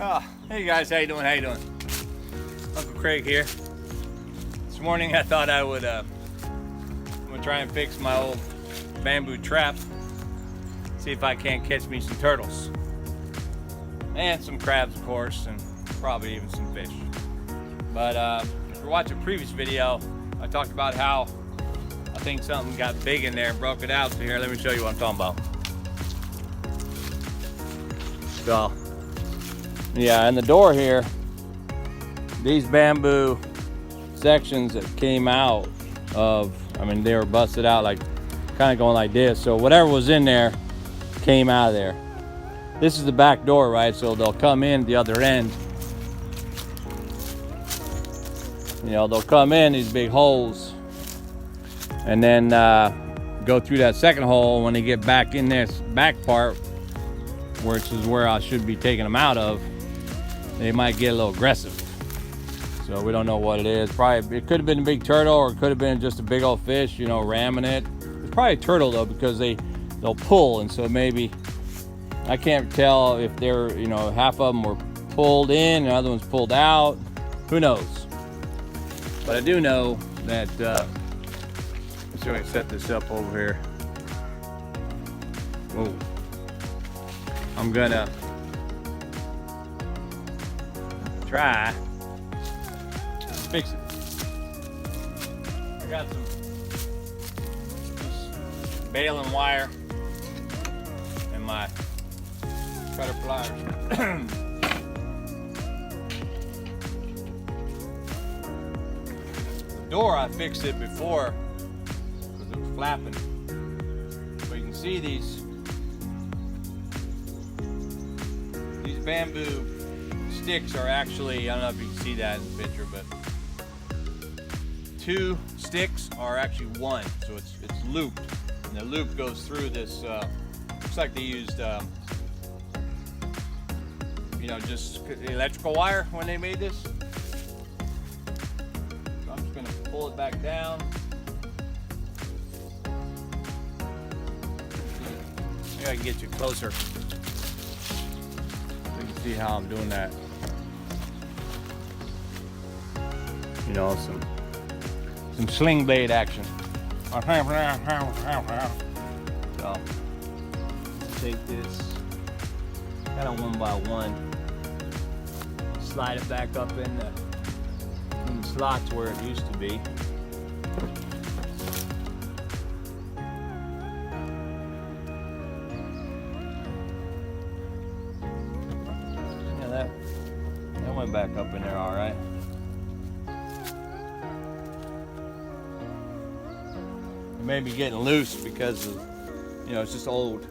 Oh, hey guys, how you doing? How you doing? Uncle Craig here. This morning I thought I would I'm gonna try and fix my old bamboo trap. See if I can't catch me some turtles. And some crabs, of course, and probably even some fish. But if you're watching a previous video, I talked about how I think something got big in there and broke it out. So here, let me show you what I'm talking about. So, yeah, in the door here, these bamboo sections that came out of, I mean, they were busted out, like kind of going like this. So whatever was in there came out of there. This is the back door, right? So they'll come in the other end. You know, they'll come in these big holes and then go through that second hole. When they get back in this back part, which is where I should be taking them out of, they might get a little aggressive. So we don't know what it is. Probably, it could have been a big turtle, or it could have been just a big old fish, you know, ramming it. It's probably a turtle though, because they'll pull, and so maybe, I can't tell if they're, you know, half of them were pulled in and other ones pulled out. Who knows? But I do know that, let's see if I can set this up over here. Whoa. I'm gonna try to fix it. I got some baling wire and my cutter pliers. The door, I fixed it before because it was flapping. But you can see these bamboo sticks are actually, I don't know if you can see that in the picture, but 2 sticks are actually 1, so it's looped, and the loop goes through this. Looks like they used, you know, just electrical wire when they made this. So I'm just going to pull it back down. Maybe I can get you closer. See how I'm doing that. You know, some sling blade action. So take this kind of one by one, slide it back up in the slots where it used to be. That went back up in there all right. It may be getting loose because of, you know, it's just old.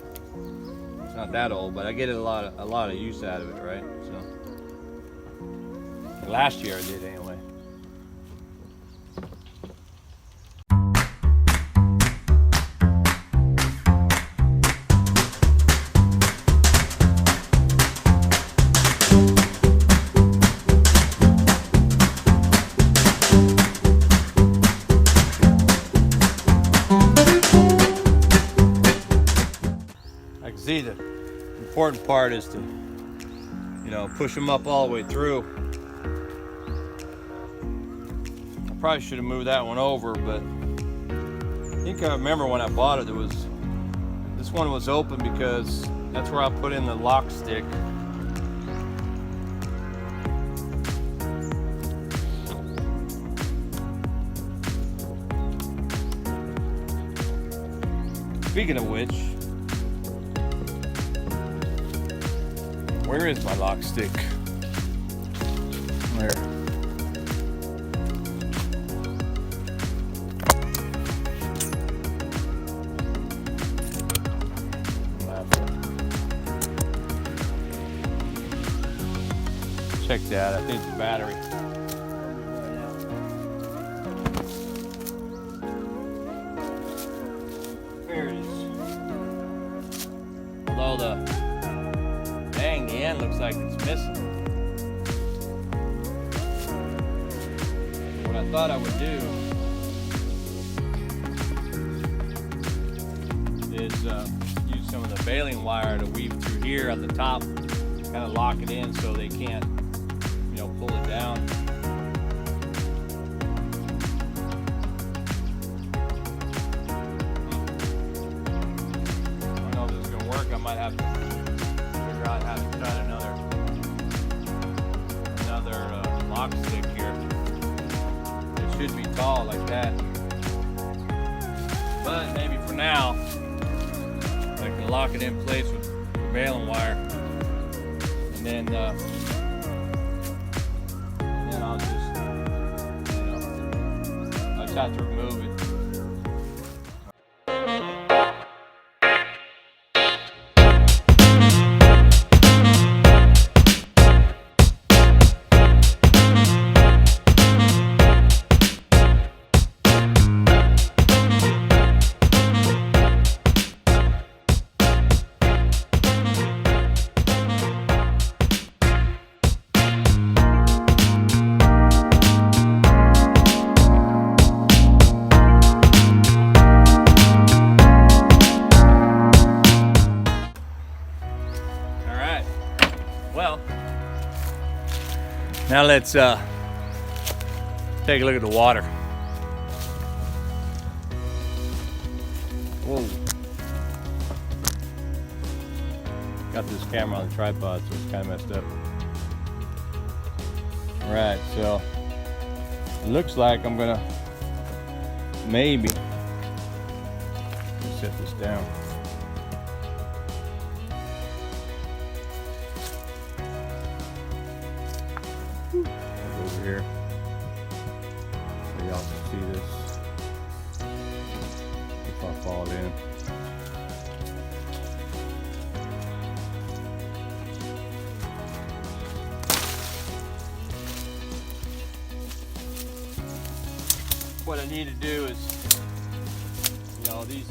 It's not that old, but I get a lot of use out of it, right? So last year I did anyway. See, the important part is to, you know, push them up all the way through. I probably should have moved that one over, but I think I remember when I bought it, this one was open because that's where I put in the lock stick. Speaking of which, where is my lock stick? There. Check that. I think it's the battery. There it is. Although the end looks like it's missing. What I thought I would do is use some of the baling wire to weave through here at the top kind of lock it in so they can't, you know, pull it down. I don't know if this is gonna work. I might have to figure out how to cut another lock stick here. It should be tall like that, but maybe for now I can lock it in place with baling wire, and then I'll just, you know, I'll just have to remove it. Well, now let's take a look at the water. Whoa. Got this camera on the tripod, so it's kind of messed up. All right, so it looks like I'm gonna maybe set this down. Over here, so y'all can see this if I fall in. What I need to do is, you know, these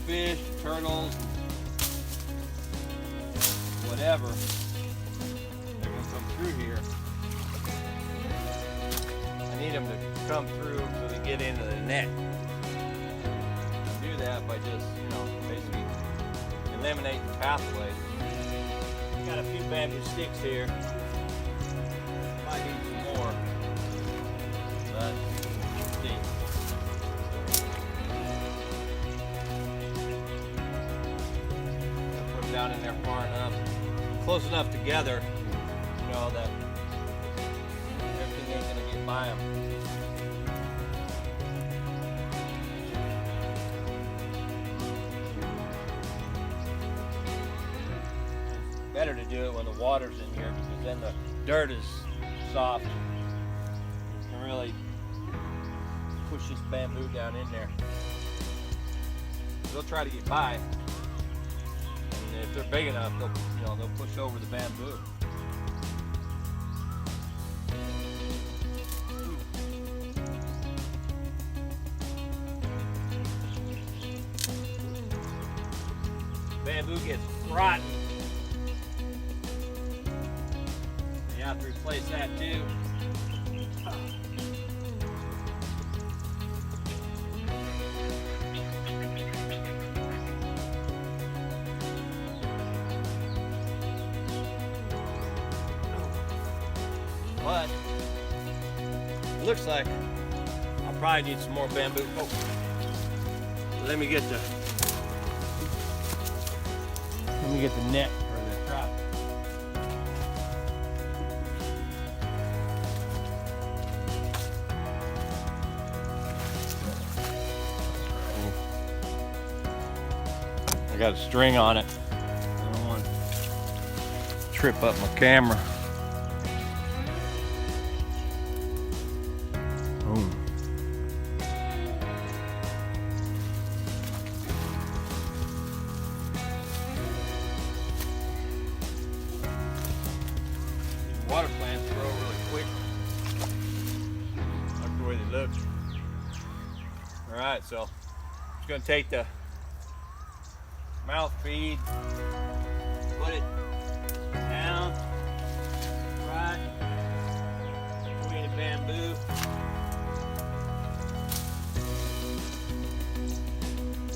fish, turtles, whatever, they're going to come through here. I need them to come through so they get into the net. I do that by just, you know, basically eliminating the pathway. Got a few bamboo sticks here. Might need some more, but we'll see. Put them down in there far enough, close enough together, you know, that everything ain't gonna get by them. It's better to do it when the water's in here, because then the dirt is soft. You can really push this bamboo down in there. They'll try to get by, and if they're big enough, they'll push over the bamboo. Bamboo gets rotten. You have to replace that too. But it looks like I'll probably need some more bamboo. Oh, let me get the net or the trap. I got a string on it. I don't want to trip up my camera. Boom. These water plants grow really quick. I like the way they look. All right, so I'm just going to take the mouth feed, put it down, right between the bamboo.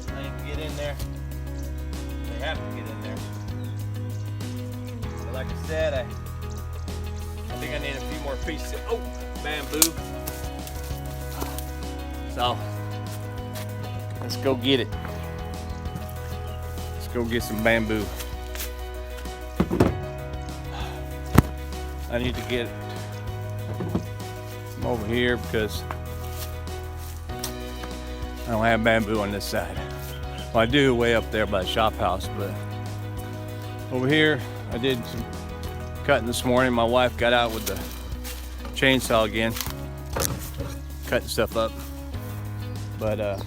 They can get in there. have to get in there. But like I said, I think I need a few more pieces of bamboo. So let's go get it. Let's go get some bamboo. I need to get them over here because I don't have bamboo on this side. Well, I do way up there by the shop house, but over here I did some cutting this morning. My wife got out with the chainsaw again, cutting stuff up. But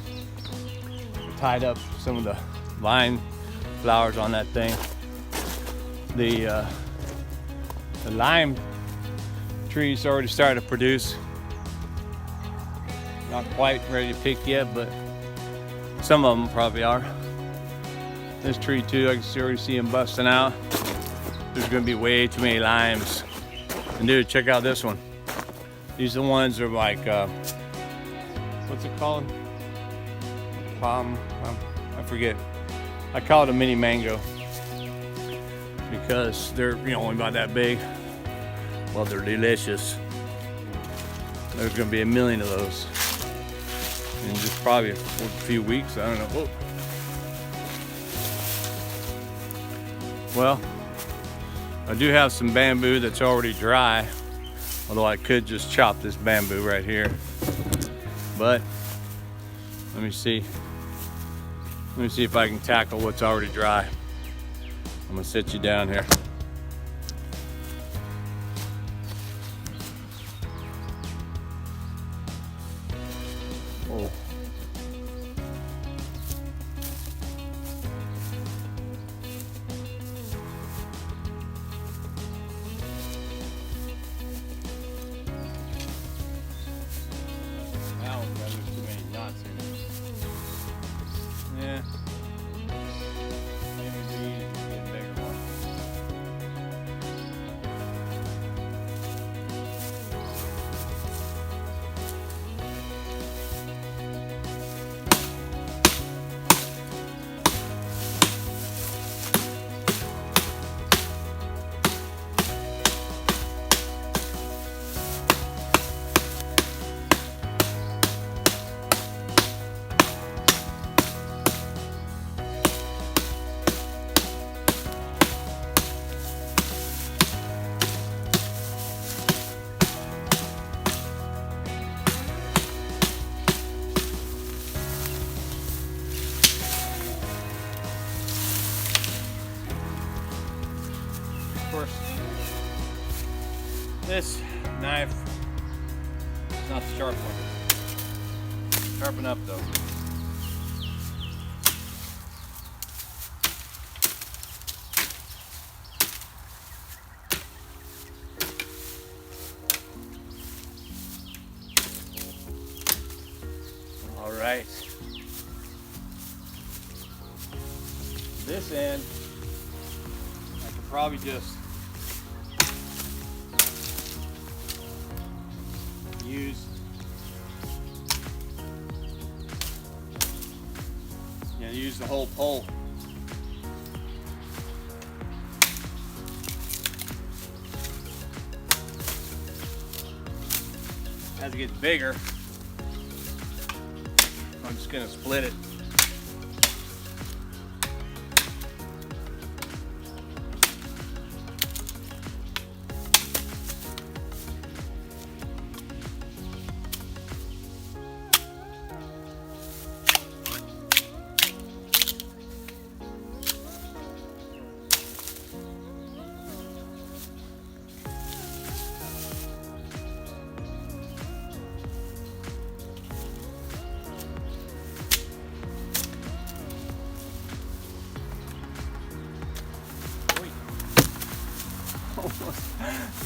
tied up some of the vine flowers on that thing. The lime trees already started to produce. Not quite ready to pick yet, but some of them probably are. This tree too, I can already see them busting out. There's gonna be way too many limes. And dude, check out this one. These are the ones that are like, what's it called? Palm, I forget. I call it a mini mango because they're only about that big. Well, they're delicious. There's gonna be a million of those in just probably a few weeks. I don't know. Whoa. Well, I do have some bamboo that's already dry, although I could just chop this bamboo right here. But let me see if I can tackle what's already dry. I'm gonna sit you down here. Oh. That one, there's too many knots in it. Yeah. Maybe these would be a bigger one. Of course, this knife is not the sharp one. Sharpen up though. All right. This end, I could probably just use the whole pole. As it gets bigger, I'm just gonna split it.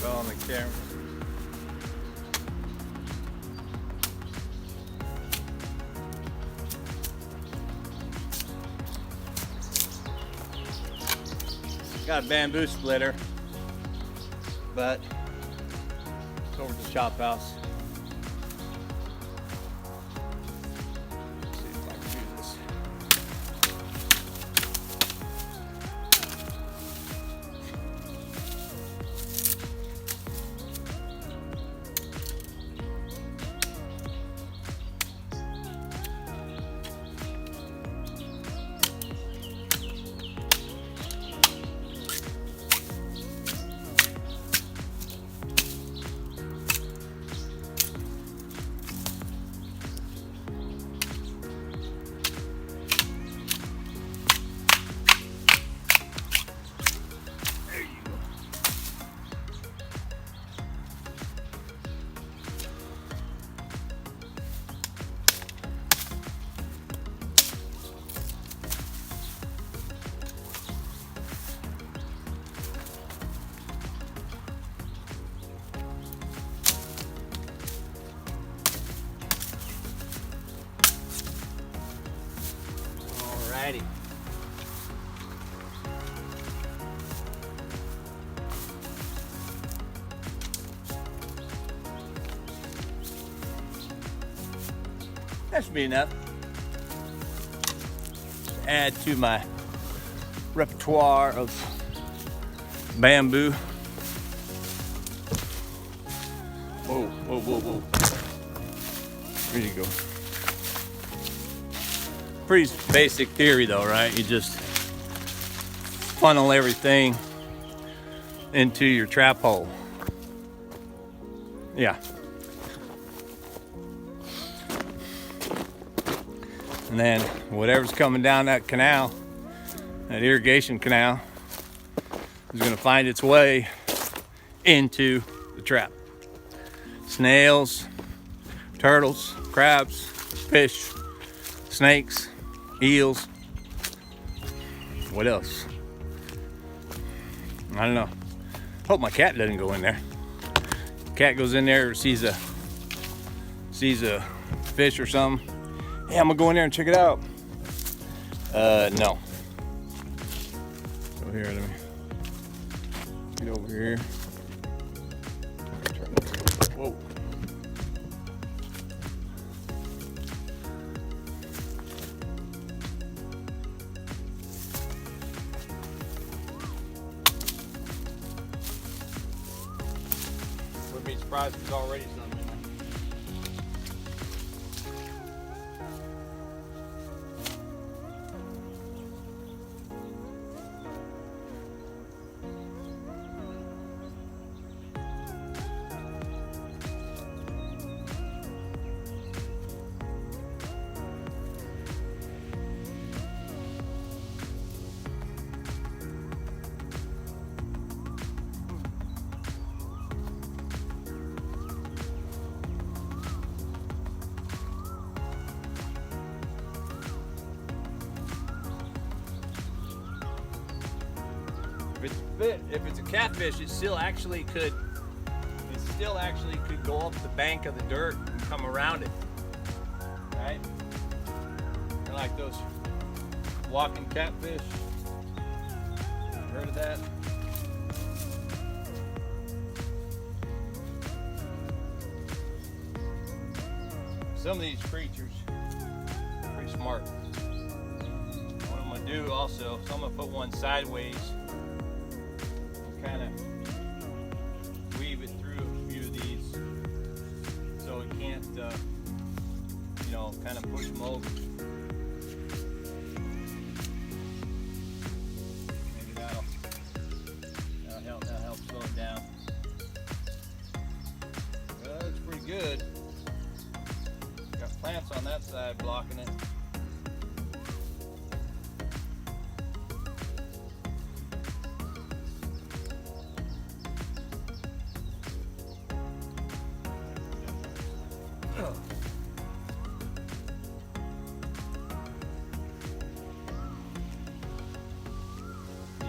Fell on the camera. Got a bamboo splitter, but it's over at the shop house. Let's see if I can do this. Alrighty. That should be enough. Add to my repertoire of bamboo. Whoa, whoa, whoa, whoa. There you go. Pretty basic theory though, right? You just funnel everything into your trap hole. Yeah. And then whatever's coming down that canal, that irrigation canal, is gonna find its way into the trap. Snails, turtles, crabs, fish, snakes, eels. What else? I don't know. Hope my cat doesn't go in there. Cat goes in there, sees a fish or something. Hey, I'm gonna go in there and check it out. No. So here, let me get over here. Whoa. Wouldn't be surprised if there's already some in there. If it's a catfish, it still actually could go up the bank of the dirt and come around it, right? Kind of like those walking catfish. Heard of that? Some of these creatures are pretty smart. What I'm gonna do also, so I'm gonna put one sideways. Kind of weave it through a few of these so it can't, you know, kind of push them over. Maybe that'll help slow it down. Well, that looks pretty good. Got plants on that side blocking it.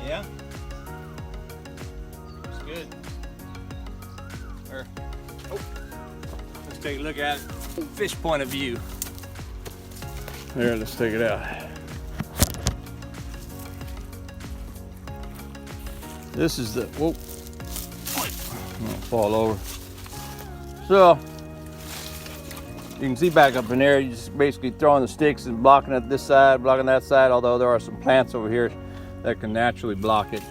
Yeah, it's good. Let's take a look at it from fish point of view. There, let's take it out. This is the, whoa, I'm gonna fall over. So, you can see back up in there, you're just basically throwing the sticks and blocking it this side, blocking that side, although there are some plants over here that can naturally block it.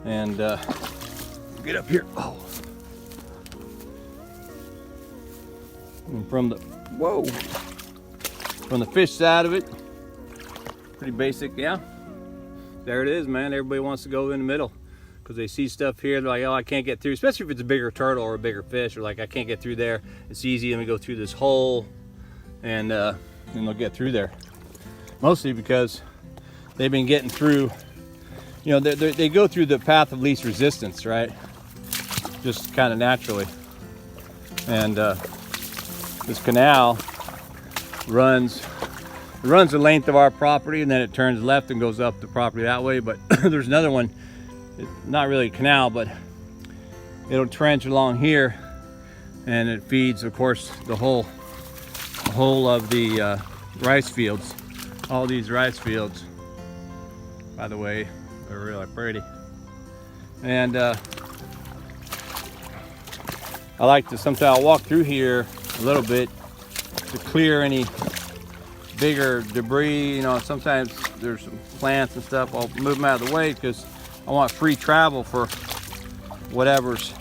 And get up here. Oh. And from the fish side of it, pretty basic, yeah. There it is, man. Everybody wants to go in the middle because they see stuff here. They're like, oh, I can't get through, especially if it's a bigger turtle or a bigger fish, or like, I can't get through there. It's easy. Let me go through this hole, and they'll get through there. Mostly because they've been getting through, you know, they go through the path of least resistance, right? Just kind of naturally. And this canal runs the length of our property, and then it turns left and goes up the property that way. But there's another one, it's not really a canal, but it'll trench along here, and it feeds, of course, the whole of the rice fields. All these rice fields, by the way, are really pretty. And I like to sometimes walk through here a little bit to clear any bigger debris. You know, sometimes there's some plants and stuff. I'll move them out of the way because I want free travel for whatever's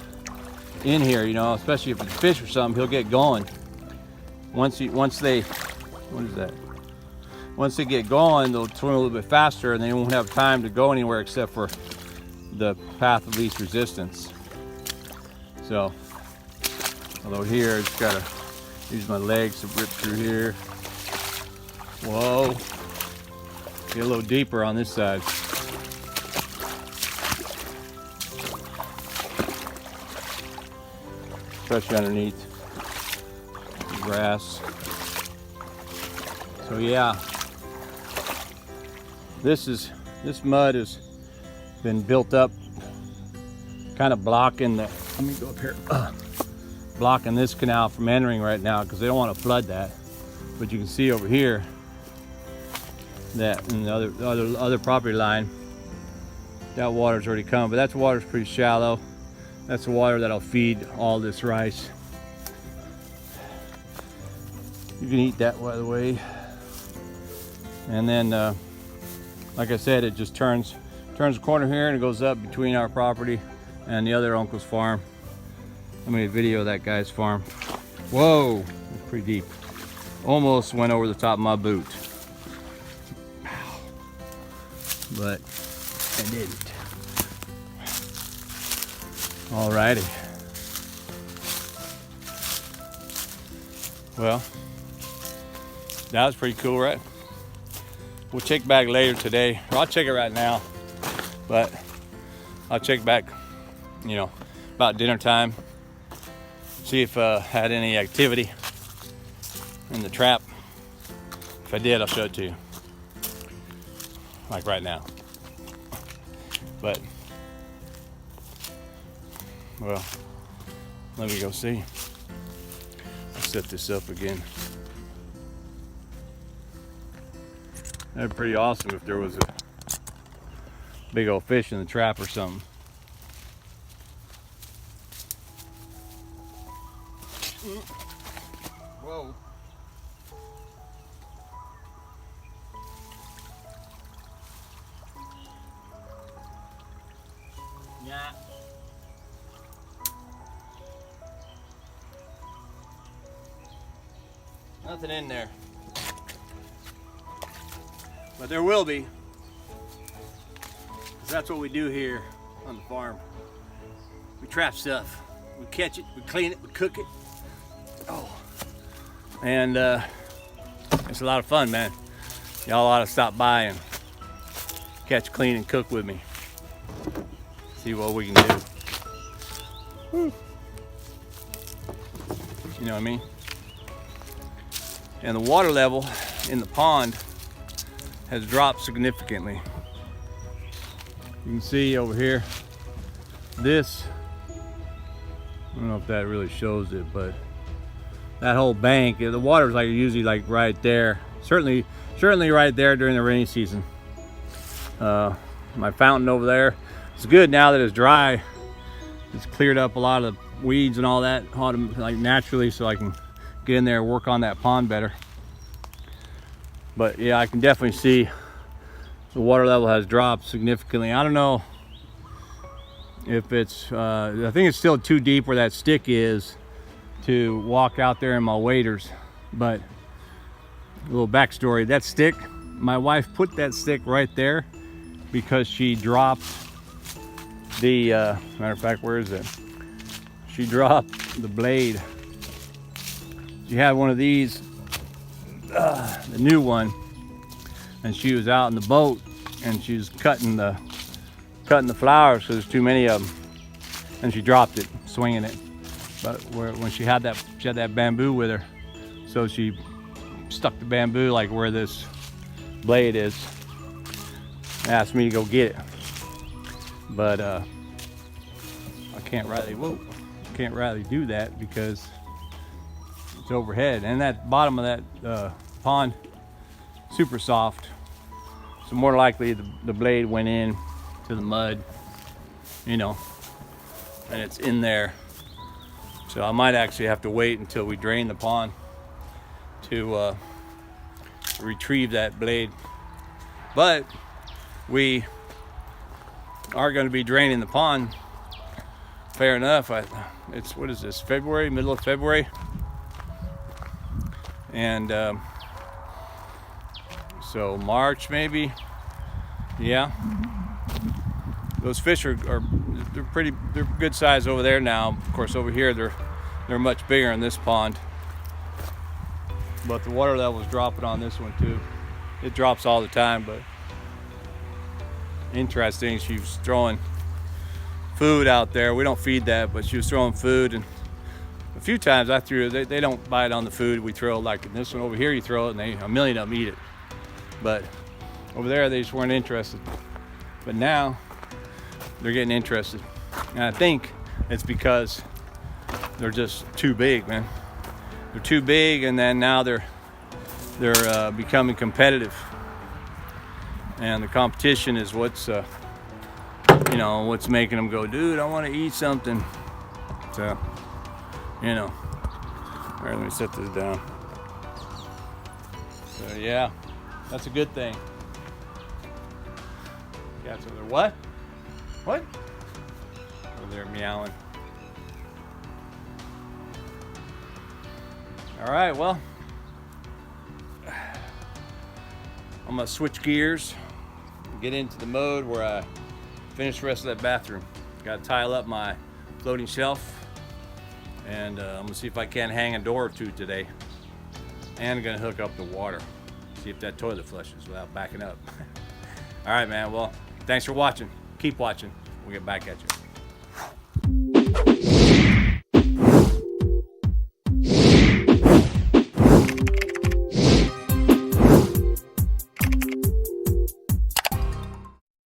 in here, you know, especially if it's fish or something. He'll get going. Once they get going, they'll swim a little bit faster and they won't have time to go anywhere except for the path of least resistance. So, although here I just gotta use my legs to rip through here. Whoa, get a little deeper on this side. Especially underneath the grass. So yeah, this mud has been built up, kind of blocking the. Let me go up here. Blocking this canal from entering right now because they don't want to flood that. But you can see over here that in the other property line, that water's already come. But that water's pretty shallow. That's the water that'll feed all this rice. You can eat that, by the way. And then, like I said, it just turns the corner here and it goes up between our property and the other uncle's farm. I made a video of that guy's farm. Whoa, that's pretty deep. Almost went over the top of my boot. But I didn't. Alrighty. Well, that was pretty cool, right? We'll check back later today. Well, I'll check it right now, but I'll check back, you know, about dinner time. See if I had any activity in the trap. If I did, I'll show it to you. Like right now. But, well, let me go see. I'll set this up again. That'd be pretty awesome if there was a big old fish in the trap or something. Whoa. Yeah. Nothing in there. But there will be. 'Cause that's what we do here on the farm. We trap stuff. We catch it, we clean it, we cook it. Oh. And it's a lot of fun, man. Y'all ought to stop by and catch, clean, and cook with me. See what we can do. Woo. You know what I mean? And the water level in the pond has dropped significantly. You can see over here, this, I don't know if that really shows it, but that whole bank, the water's like usually like right there. Certainly right there during the rainy season. My fountain over there, it's good now that it's dry. It's cleared up a lot of the weeds and all that, like naturally, so I can get in there and work on that pond better. But yeah, I can definitely see the water level has dropped significantly. I don't know if it's, I think it's still too deep where that stick is to walk out there in my waders. But a little backstory, that stick, my wife put that stick right there because she dropped the, matter of fact, where is it? She dropped the blade. She had one of these, the new one, and she was out in the boat and she was cutting the flowers because there's too many of them, and she dropped it, swinging it. But when she had that bamboo with her, so she stuck the bamboo like where this blade is, and asked me to go get it. But I can't rightly do that because it's overhead, and that bottom of that pond super soft. So more likely the blade went in to the mud, you know, and it's in there. So I might actually have to wait until we drain the pond to retrieve that blade. But we are going to be draining the pond. Fair enough. It's, what is this, February, middle of February? And so March maybe. Yeah. Those fish are they're good size over there now. Of course, over here they're much bigger in this pond. But the water level is dropping on this one too. It drops all the time, but interesting. She was throwing food out there. We don't feed that, but she was throwing food, and a few times I threw it. They don't bite on the food we throw. Like in this one over here, you throw it and a million of them eat it. But over there, they just weren't interested. But now they're getting interested, and I think it's because they're just too big, man. They're too big, and then now they're becoming competitive, and the competition is what's you know, what's making them go, dude, I want to eat something. So, you know, all right, let me set this down. So yeah, that's a good thing. Cats over there. What? What? Over there meowing. All right, well, I'm gonna switch gears, get into the mode where I finish the rest of that bathroom. Got to tile up my floating shelf, and I'm gonna see if I can hang a door or two today. And I'm gonna hook up the water, see if that toilet flushes without backing up. All right, man. Well, thanks for watching. Keep watching. We'll get back at you.